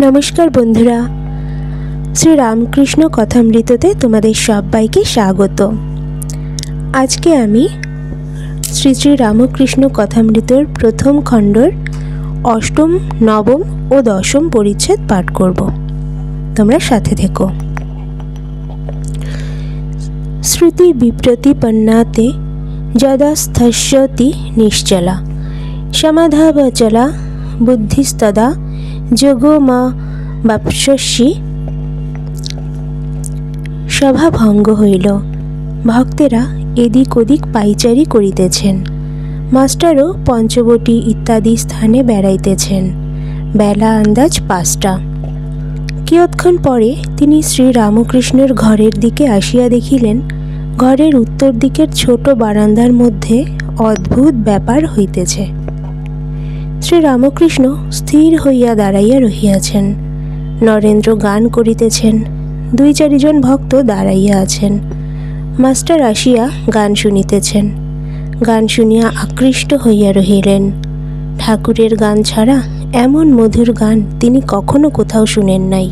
नमस्कार बंधुरा श्री रामकृष्ण कथामृतते तुम्हारे सबाइके स्वागत। आज के आमी श्री श्री रामकृष्ण कथामृतर प्रथम खंडर अष्टम नवम और दशम परिच्छेद पाठ करब। तोमरा साथे थेको। श्रुति विप्रतिपन्नाते यदास्थस्यति निश्चला समाधावचला बुद्धिस्तदा যোগো মা বাপস্যি। সভা ভঙ্গ হইল। ভক্তেরা এদিক ওদিক পাইচারি করিতেছেন। মাস্টারও পঞ্চবটি ইত্যাদি স্থানে বেড়াইতেছেন। বেলা আন্দাজ ৫টা। কিয়ৎক্ষণ পরে তিনি শ্রী রামকৃষ্ণের ঘরের দিকে আসিয়া দেখিলেন ঘরের উত্তর দিকের ছোট বারান্দার মধ্যে অদ্ভুত ব্যাপার হইতেছে। শ্রী রামকৃষ্ণ স্থির হইয়া দাঁড়াইয়া রহিয়াছেন। নরেন্দ্র গান করিতেছেন। ২-৪ জন ভক্ত দাঁড়াইয়া আছেন। মাস্টার আসিয়া গান শুনিতেছেন। গান শুনিয়া আকৃষ্ট হইয়া রহিলেন। ঠাকুরের গান ছাড়া এমন মধুর গান তিনি কখনো কোথাও শুনেন নাই।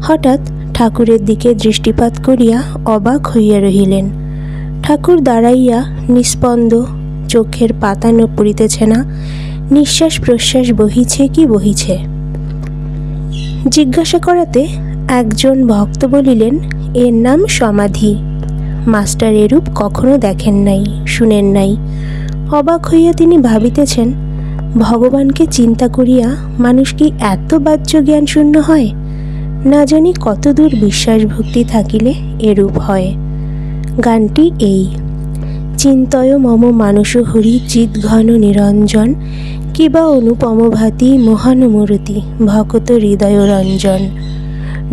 হঠাৎ ঠাকুরের দিকে দৃষ্টিপাত করিয়া অবাক হইয়া রহিলেন। ঠাকুর দাঁড়াইয়া নিস্পন্দ, চোখের পাতানো পড়িতেছে না। নিঃশ্বাস প্রশ্বাস বহিছে কি বহিছে। জিজ্ঞাসা করাতে একজন ভক্ত বলিলেন, এর নাম সমাধি। মাস্টার এরূপ কখনো দেখেন নাই, শুনেন নাই। অবাক হইয়া তিনি ভাবিতেছেন, ভগবানকে চিন্তা করিয়া মানুষ কি এত বাহ্য জ্ঞান শূন্য হয়? না জানি কতদূর বিশ্বাস ভক্তি থাকিলে এরূপ হয়। গানটি এই: চিন্তয় মম মানস হরি চিৎ ঘন নিরঞ্জন কিবা অনুপম ভাতি মহানুমূর্তি ভকত হৃদয় রঞ্জন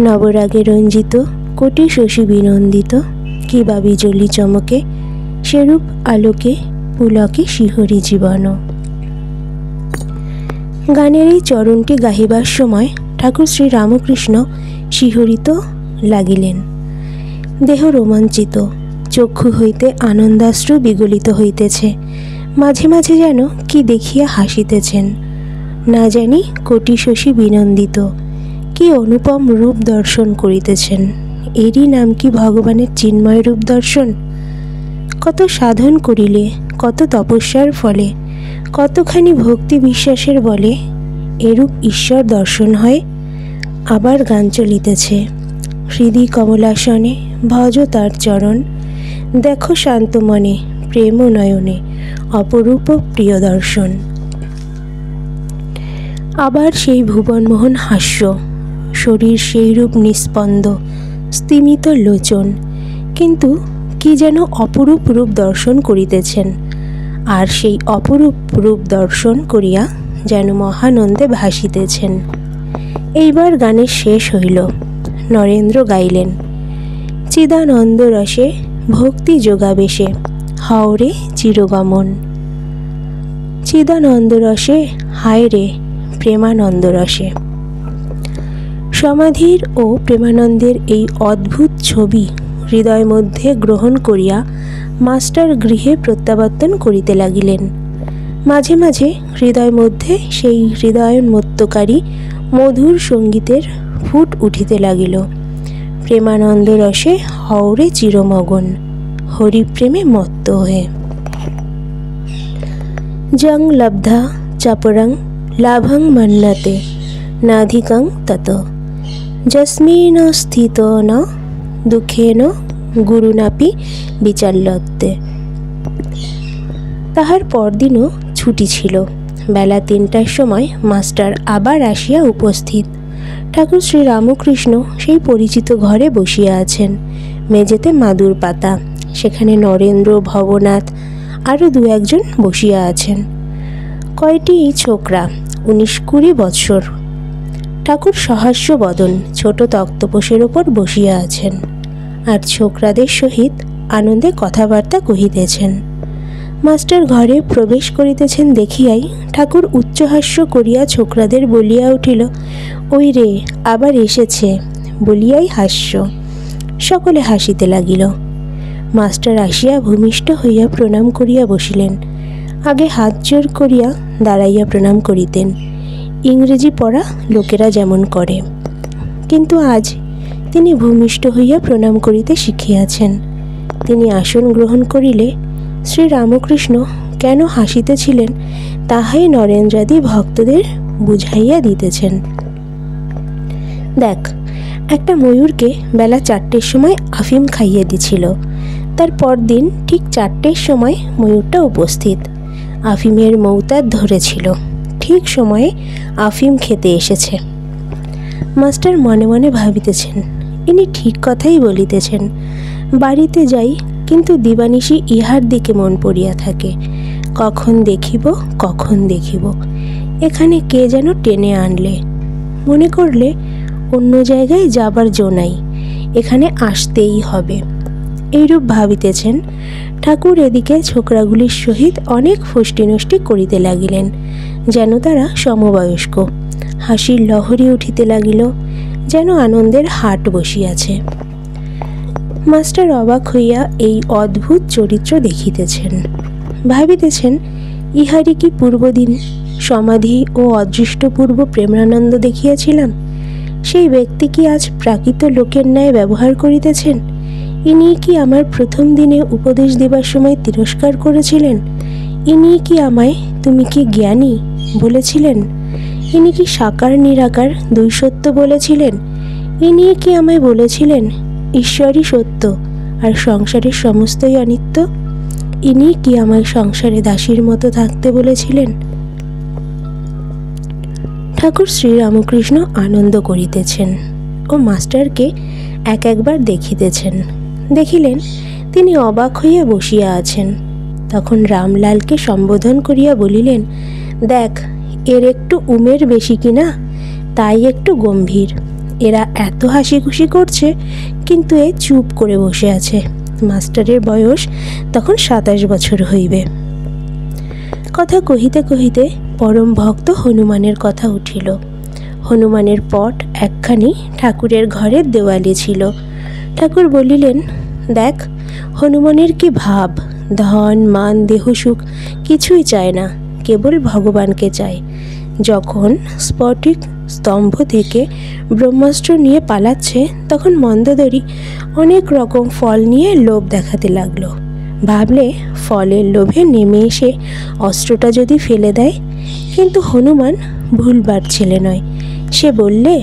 নবরাগে রঞ্জিত কোটি শশী বিনন্দিত কিবা বিজলি চমকে সেরূপ আলোকে পুলকে শিহরি জীবন। গানের এই চরণটি গাহিবার সময় ঠাকুর শ্রী রামকৃষ্ণ শিহরিত লাগিলেন। দেহ রোমাঞ্চিত, চক্ষু হইতে আনন্দাশ্রু বিগলিত হইতেছে। মাঝে মাঝে যেন কি দেখিয়া হাসিতেছেন। না জানি কোটি শশী বিনন্দিত, কি অনুপম রূপ দর্শন করিতেছেন। এরই নাম কি ভগবানের চিন্ময় রূপ দর্শন? কত সাধন করিলে, কত তপস্যার ফলে, কতখানি ভক্তি বিশ্বাসের বলে এরূপ ঈশ্বর দর্শন হয়। আবার গান চলিতেছে: হৃদি কমলাসনে ভজ তার চরণ দেখো শান্ত মনে প্রেম নয়নে অপরূপ প্রিয় দর্শন। আবার সেই ভুবনমোহন হাস্য, শরীর সেইরূপ নিস্পন্দ, স্তিমিত লোচন, কিন্তু কি যেন অপরূপ রূপ দর্শন করিতেছেন। আর সেই অপরূপ রূপ দর্শন করিয়া যেন মহানন্দে ভাসিতেছেন। এইবার গানের শেষ হইল। নরেন্দ্র গাইলেন: চিদানন্দ রসে ভক্তি যোগাবেশে হাওরে চিরগমন। চিদানন্দ রসে হায় রে প্রেমানন্দ রসে। সমাধির ও প্রেমানন্দের এই অদ্ভুত ছবি হৃদয় মধ্যে গ্রহণ করিয়া মাস্টার গৃহে প্রত্যাবর্তন করিতে লাগিলেন। মাঝে মাঝে হৃদয় মধ্যে সেই হৃদয়োন্মত্তকারী মধুর সঙ্গীতের ফুট উঠিতে লাগিল। প্রেমানন্দ রসে হওরে চিরমগন হরিপ্রেমে মত্ত হয়ে। জং লব্ধা চাপরং লাভং মন্যতে নাধিকং তত যস্মিন স্থিত ন দুঃখেন গুরুনাপি বিচাল্যতে। তাহার পরদিনও ছুটি ছিল। বেলা ৩টার সময় মাস্টার আবার আসিয়া উপস্থিত। ঠাকুর শ্রী রামকৃষ্ণ সেই পরিচিত ঘরে বসিয়া আছেন। মেঝেতে মাদুর পাতা, সেখানে নরেন্দ্র, ভবনাথ আরও ২-১ জন বসিয়া আছেন। কয়টি ছোকরা, ১৯-২০ বৎসর। ঠাকুর সহাস্য বদন ছোট তক্তপোষের ওপর বসিয়া আছেন, আর ছোকরাদের সহিত আনন্দে কথাবার্তা কহিতেছেন। মাস্টার ঘরে প্রবেশ করিতেছেন দেখিয়াই ঠাকুর উচ্চহাস্য করিয়া ছোকরাদের বলিয়া উঠিল, ওই রে আবার এসেছে বলিয়াই হাস্য। সকলে হাসিতে লাগিল। মাস্টার আসিয়া ভূমিষ্ঠ হইয়া প্রণাম করিয়া বসিলেন। আগে হাত জোর করিয়া দাঁড়াইয়া প্রণাম করিতেন, ইংরেজি পড়া লোকেরা যেমন করে। কিন্তু আজ তিনি ভূমিষ্ঠ হইয়া প্রণাম করিতে শিখিয়াছেন। তিনি আসন গ্রহণ করিলে শ্রীরামকৃষ্ণ কেন হাসিতেছিলেন তাহাই নরেন্দ্রাদি ভক্তদের বুঝাইয়া দিতেছেন। দেখ, একটা ময়ূরকে বেলা 4টের সময় আফিম খাইয়ে দিছিল। তার পরদিন ঠিক 4টের সময় ময়ূরটা উপস্থিত, আফিমের মৌতার ধরেছিল, ঠিক সময়ে আফিম খেতে এসেছে। মাস্টার মনে মনে ভাবিতেছেন, ইনি ঠিক কথাই বলিতেছেন। বাড়িতে যাই, কিন্তু দিবানিশি ইহার দিকে মন পড়িয়া থাকে। কখন দেখিব কখন দেখিব, এখানে কে যেন টেনে আনলে। মনে করলে অন্য জায়গায় যাবার জো নাই, এখানে আসতেই হবে। এইরূপ ভাবিতেছেন। ঠাকুর এদিকে ছোকরাগুলির সহিত অনেক ফষ্টি নষ্টি করিতে লাগিলেন, যেন তারা সমবয়স্ক। হাসির লহরী উঠিতে লাগিল, যেন আনন্দের হাট বসিয়াছে। মাস্টার অবাক হইয়া এই অদ্ভুত চরিত্র দেখিতেছেন। ভাবিতেছেন, ইহারই কি পূর্বদিন সমাধি ও অদৃষ্টপূর্ব প্রেমানন্দ দেখিয়াছিলাম? সেই ব্যক্তি কি আজ প্রাকৃত লোকের ন্যায় ব্যবহার করিতেছেন? ইনি কি আমার প্রথম দিনে উপদেশ দেবার সময় তিরস্কার করেছিলেন? ইনি কি আমায় তুমি কি জ্ঞানী বলেছিলেন? ইনি কি সাকার নিরাকার দুই সত্য বলেছিলেন? ইনি কি আমায় বলেছিলেন ঈশ্বরই সত্য আর সংসারের সমস্তই অনিত্য? ইনি কি আমায় সংসারে দাসীর মতো থাকতে বলেছিলেন? ঠাকুর শ্রীরামকৃষ্ণ আনন্দ করিতেছেন ও মাস্টারকে একবার দেখিতেছেন। দেখিলেন তিনি অবাক হইয়া বসিয়া আছেন। তখন রামলালকে সম্বোধন করিয়া বলিলেন, দেখ, এর একটু উমের বেশি কিনা, তাই একটু গম্ভীর। এরা এত হাসি খুশি করছে, কিন্তু এ চুপ করে বসে আছে। মাস্টারের বয়স তখন 27 বছর হইবে। কথা কহিতে কহিতে পরম ভক্ত হনুমানের কথা উঠিল। হনুমানের পট একখানি ঠাকুরের ঘরের দেওয়ালে ছিল। ঠাকুর বলিলেন, দেখ, হনুমানের কি ভাব! ধন মান দেহ সুখ কিছুই চায় না, কেবল ভগবানকে চায়। যখন স্ফটিক স্তম্ভ থেকে ব্রহ্মাস্ত্র নিয়ে পালাচ্ছে, তখন মন্দোদরী অনেক রকম ফল নিয়ে লোভ দেখাতে লাগলো। ভাবলে ফলের লোভে নেমে এসে অস্ত্রটা যদি ফেলে দেয়। কিন্তু হনুমান ভুলবার ছেলে নয়। সে বললে,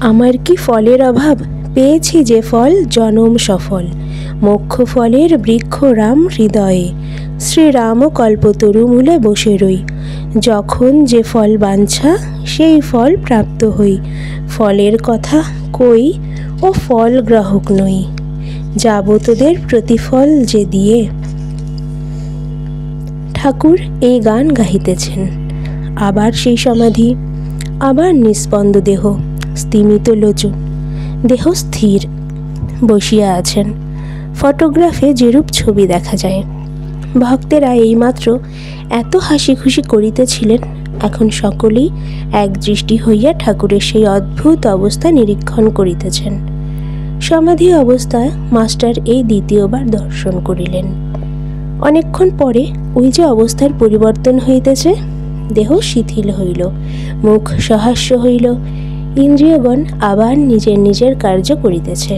আমার কি ফলের অভাব? পেয়েছি যে ফল জনম সফল। মোক্ষ ফলের বৃক্ষ রাম হৃদয়ে, শ্রীরাম কল্পতরু মূলে বসে রই। যখন যে ফল বাঞ্ছা, সেই ফল প্রাপ্ত হই। ফলের কথা কই ও ফল গ্রাহক নই, যাব তোদের প্রতিফল যে দিয়ে। ঠাকুর এই গান গাহিতেছেন। আবার সেই সমাধি, আবার নিস্পন্দ দেহ, স্তিমিত লোচন, দেহ স্থির বসিয়া আছেন। ফটোগ্রাফে যেরূপ ছবি দেখা যায়। ভক্তেরা এইমাত্র এত হাসি খুশি করিতেছিলেন, এখন সকলেই এক দৃষ্টি হইয়া ঠাকুরের সেই অদ্ভুত অবস্থা নিরীক্ষণ করিতেছেন। সমাধি অবস্থায় মাস্টার এই দ্বিতীয়বার দর্শন করিলেন। অনেকক্ষণ পরে ওই যে অবস্থার পরিবর্তন হইতেছে, দেহ শিথিল হইল, মুখ সহাস্য হইল, ইন্দ্রিয়গণ আবার নিজের নিজের কার্য করিতেছে।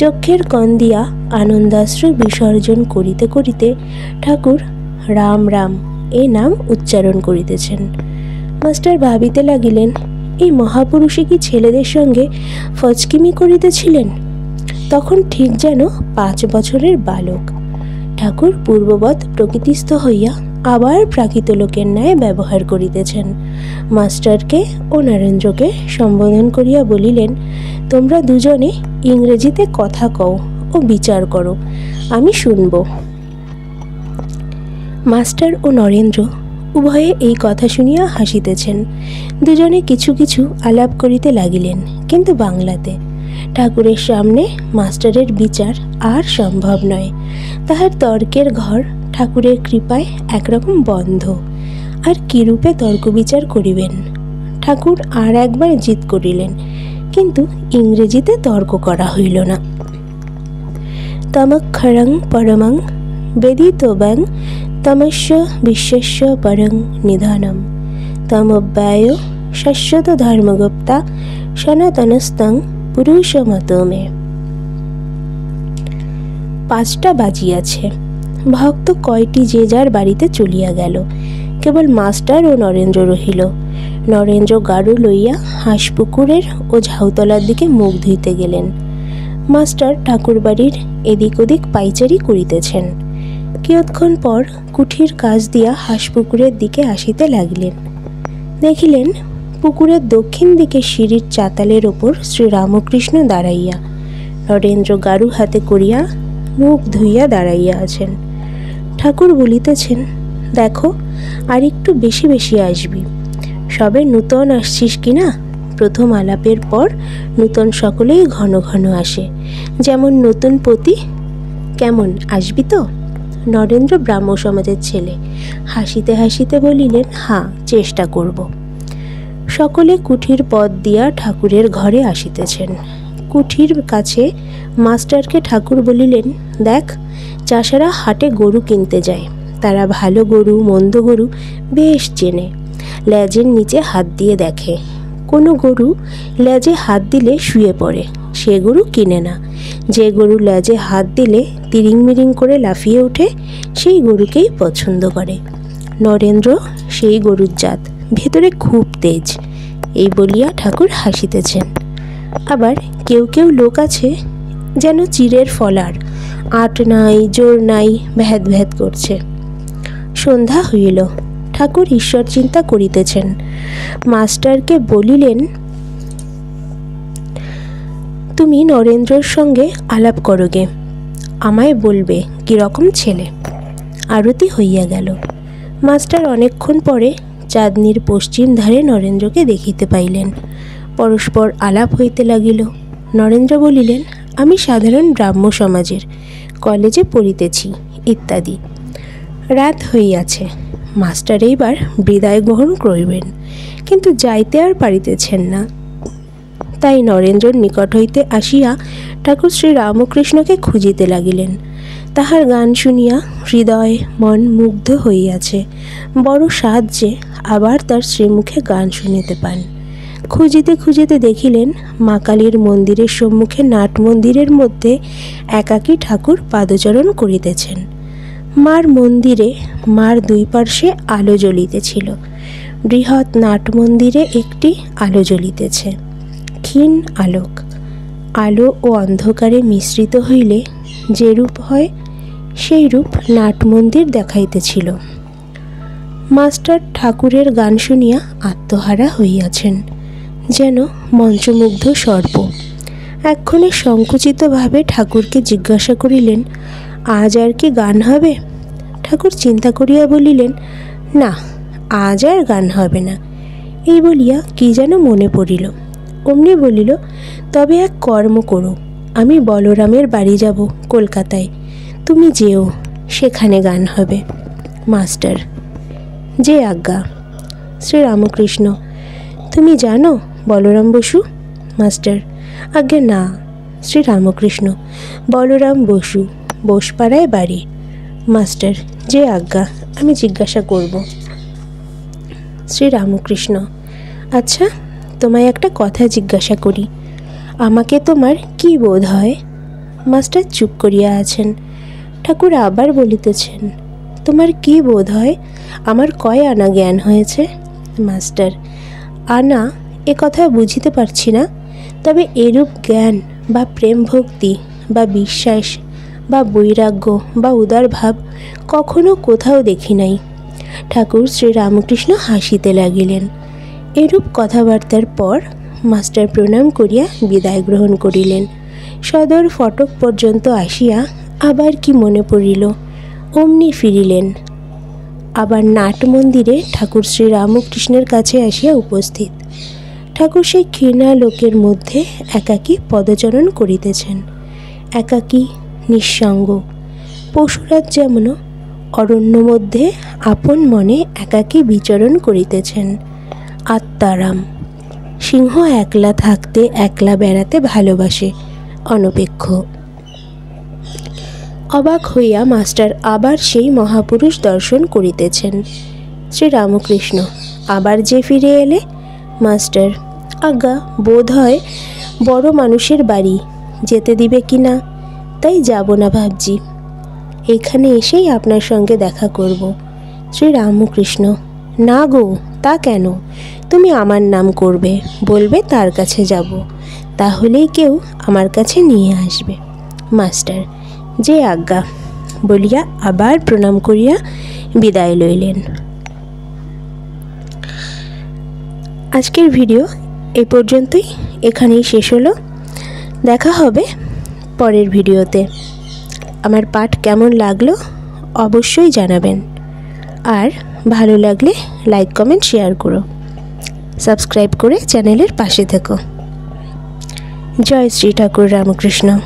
চক্ষের কণ দিয়া আনন্দাশ্রু বিসর্জন করিতে করিতে ঠাকুর রাম রাম এই নাম উচ্চারণ করিতেছেন। মাস্টার ভাবিতে লাগিলেন, এই মহাপুরুষে কি ছেলেদের সঙ্গে ফচকিমি করিতেছিলেন? তখন ঠিক যেন 5 বছরের বালক। ঠাকুর পূর্ববৎ প্রকৃতিস্থ হইয়া আবার প্রাকৃত লোকের ন্যায় ব্যবহার করিতেছেন। মাস্টারকে ও নরেন্দ্রকে সম্বোধন করিয়া বলিলেন, তোমরা দুজনে ইংরেজিতে কথা কও ও বিচার করো, আমি শুনব। মাস্টার ও নরেন্দ্র উভয়ে এই কথা শুনিয়া হাসিতেছেন। দুজনে কিছু কিছু আলাপ করিতে লাগিলেন, কিন্তু বাংলাতে। ঠাকুরের সামনে মাস্টারের বিচার আর সম্ভব নয়। তাহার তর্কের ঘর ঠাকুরের কৃপায় একরকম বন্ধ। আর কিরূপে তর্ক বিচার করিবেন? ঠাকুর আর একবার জিদ করিলেন, কিন্তু ইংরেজিতে তর্ক করা হইল না। তমক্ষরং পরমং বেদিতব্যং তমস্য বিশ্বস্য পরং নিধানম তমব্যয় শাশ্বত ধর্মগুপ্তা সনাতনস্তং পুরুষমতো মে। 5টা বাজিয়াছে। ভক্ত কয়টি যে যার বাড়িতে চলিয়া গেল। কেবল মাস্টার ও নরেন্দ্র রহিল। নরেন্দ্র গাড়ু লইয়া হাঁসপুকুরের ও ঝাউতলার দিকে মুখ ধুইতে গেলেন। মাস্টার ঠাকুরবাড়ির এদিক ওদিক পাইচারি করিতেছেন। কিয়ৎক্ষণ পর কুঠির কাজ দিয়া হাঁসপুকুরের দিকে আসিতে লাগিলেন। দেখিলেন পুকুরের দক্ষিণ দিকে সিঁড়ির চাতালের ওপর শ্রীরামকৃষ্ণ দাঁড়াইয়া, নরেন্দ্র গাড়ু হাতে করিয়া মুখ ধুইয়া দাঁড়াইয়া আছেন। ঠাকুর বলিতেছেন, দেখো আর একটু বেশি বেশি আসবি। সবে নূতন আসছিস কিনা? প্রথম আলাপের পর নূতন সকলেই ঘন ঘন আসে, যেমন নতুন পতি। কেমন, আসবি তো? নরেন্দ্র ব্রাহ্ম সমাজের ছেলে, হাসিতে হাসিতে বলিলেন, হ্যাঁ, চেষ্টা করব। সকলে কুঠির পথ দিয়া ঠাকুরের ঘরে আসিতেছেন। কুঠির কাছে মাস্টারকে ঠাকুর বলিলেন, দেখ, চাষারা হাটে গরু কিনতে যায়। তারা ভালো গরু মন্দ গরু বেশ চেনে। লেজের নিচে হাত দিয়ে দেখে। কোনো গরু লেজে হাত দিলে শুয়ে পড়ে, সে গরু কিনে না। যে গরু লেজে হাত দিলে তিরিং মিরিং করে লাফিয়ে ওঠে, সেই গরুকেই পছন্দ করে। নরেন্দ্র সেই গরুর জাত, ভেতরে খুব তেজ। এই বলিয়া ঠাকুর হাসিতেছেন। আবার কেউ কেউ লোক আছে যেন চিরের ফলার, আট নাই জোর নাই, ভ্যাদ ভ্যাদ করছে। সন্ধ্যা হইল। ঠাকুর ঈশ্বর চিন্তা করিতেছেন। মাস্টারকে বলিলেন, তুমি নরেন্দ্রর সঙ্গে আলাপ করোগে, আমায় বলবে কিরকম ছেলে। আরতি হইয়া গেল। মাস্টার অনেকক্ষণ পরে চাঁদনির পশ্চিম ধারে নরেন্দ্রকে দেখিতে পাইলেন। পরস্পর আলাপ হইতে লাগিল। নরেন্দ্র বলিলেন, আমি সাধারণ ব্রাহ্ম সমাজের, কলেজে পড়িতেছি ইত্যাদি। রাত হইয়াছে। মাস্টার এইবার বিদায় গ্রহণ করিবেন, কিন্তু যাইতে আর পারিতেছেন না। তাই নরেন্দ্রর নিকট হইতে আসিয়া ঠাকুর শ্রীরামকৃষ্ণকে খুঁজিতে লাগিলেন। তাহার গান শুনিয়া হৃদয় মন মুগ্ধ হইয়াছে। বড় সাধ যে আবার তার শ্রীমুখে গান শুনিতে পান। খুঁজিতে খুঁজিতে দেখিলেন মা কালীর মন্দিরের সম্মুখে নাট মন্দিরের মধ্যে একাকী ঠাকুর পাদচরণ করিতেছেন। মার মন্দিরে মার দুই পার্শ্বে আলো জ্বলিতেছিল। বৃহৎ নাট মন্দিরে একটি আলো জ্বলিতেছে, ক্ষীণ আলোক। আলো ও অন্ধকারে মিশ্রিত হইলে যে রূপ হয়, সেই রূপ নাট মন্দির দেখাইতেছিল। মাস্টার ঠাকুরের গান শুনিয়া আত্মহারা হইয়াছেন, যেন মন্ত্রমুগ্ধ সর্প। এক্ষণে সংকুচিতভাবে ঠাকুরকে জিজ্ঞাসা করিলেন, আজ আর কি গান হবে? ঠাকুর চিন্তা করিয়া বলিলেন, না, আজ আর গান হবে না। এই বলিয়া কি যেন মনে পড়িল। অমনি বলিল, তবে এক কর্ম করো, আমি বলরামের বাড়ি যাব কলকাতায়, তুমি যেও, সেখানে গান হবে। মাস্টার, যে আজ্ঞা। শ্রীরামকৃষ্ণ, তুমি জানো বলরাম বসু? মাস্টার, আজ্ঞে না। শ্রীরামকৃষ্ণ, বলরাম বসু, বোসপাড়ায় বাড়ি। মাস্টার, যে আজ্ঞা, আমি জিজ্ঞাসা করব। শ্রীরামকৃষ্ণ, আচ্ছা, তোমায় একটা কথা জিজ্ঞাসা করি, আমাকে তোমার কি বোধ হয়? মাস্টার চুপ করিয়া আছেন। ঠাকুর আবার বলিতেছেন, তোমার কি বোধ হয়? আমার কয় আনা জ্ঞান হয়েছে? মাস্টার, আনা এ কথা বুঝিতে পারছি না, তবে এরূপ জ্ঞান বা প্রেম ভক্তি বা বিশ্বাস বা বৈরাগ্য বা উদার ভাব কখনো কোথাও দেখি নাই। ঠাকুর শ্রীরামকৃষ্ণ হাসিতে লাগিলেন। এরূপ কথাবার্তার পর মাস্টার প্রণাম করিয়া বিদায় গ্রহণ করিলেন। সদর ফটক পর্যন্ত আসিয়া আবার কি মনে পড়িল, অমনি ফিরিলেন। আবার নাট মন্দিরে ঠাকুর শ্রীরামকৃষ্ণের কাছে আসিয়া উপস্থিত। ঠাকুর সেই ক্ষীণা লোকের মধ্যে একাকী পদচরণ করিতেছেন। একাকী, নিঃসঙ্গ। পশুরাজ যেমন অরণ্য মধ্যে আপন মনে একাকী বিচরণ করিতেছেন। আত্মারাম। সিংহ একলা থাকতে একলা বেড়াতে ভালোবাসে, অনপেক্ষ। অবাক হইয়া মাস্টার আবার সেই মহাপুরুষ দর্শন করিতেছেন। শ্রীরামকৃষ্ণ, আবার যে ফিরে এলে? মাস্টার, আজ্ঞা, বোধ হয় বড় মানুষের বাড়ি, যেতে দিবে কি না, তাই যাব না ভাবছি। এখানে এসেই আপনার সঙ্গে দেখা করব। শ্রীরামকৃষ্ণ, না গো, তা কেন? তুমি আমার নাম করবে, বলবে তার কাছে যাব, তাহলেই কেউ আমার কাছে নিয়ে আসবে। মাস্টার, যে আজ্ঞা, বলিয়া আবার প্রণাম করিয়া বিদায় লইলেন। আজকের ভিডিও এই পর্যন্তই, এখানেই শেষ হলো। দেখা হবে পরের ভিডিওতে। আমার পাঠ কেমন লাগলো অবশ্যই জানাবেন, আর ভালো লাগলে লাইক, কমেন্ট, শেয়ার করো। সাবস্ক্রাইব করে চ্যানেলের পাশে থেকো। জয় শ্রী ঠাকুর রামকৃষ্ণ।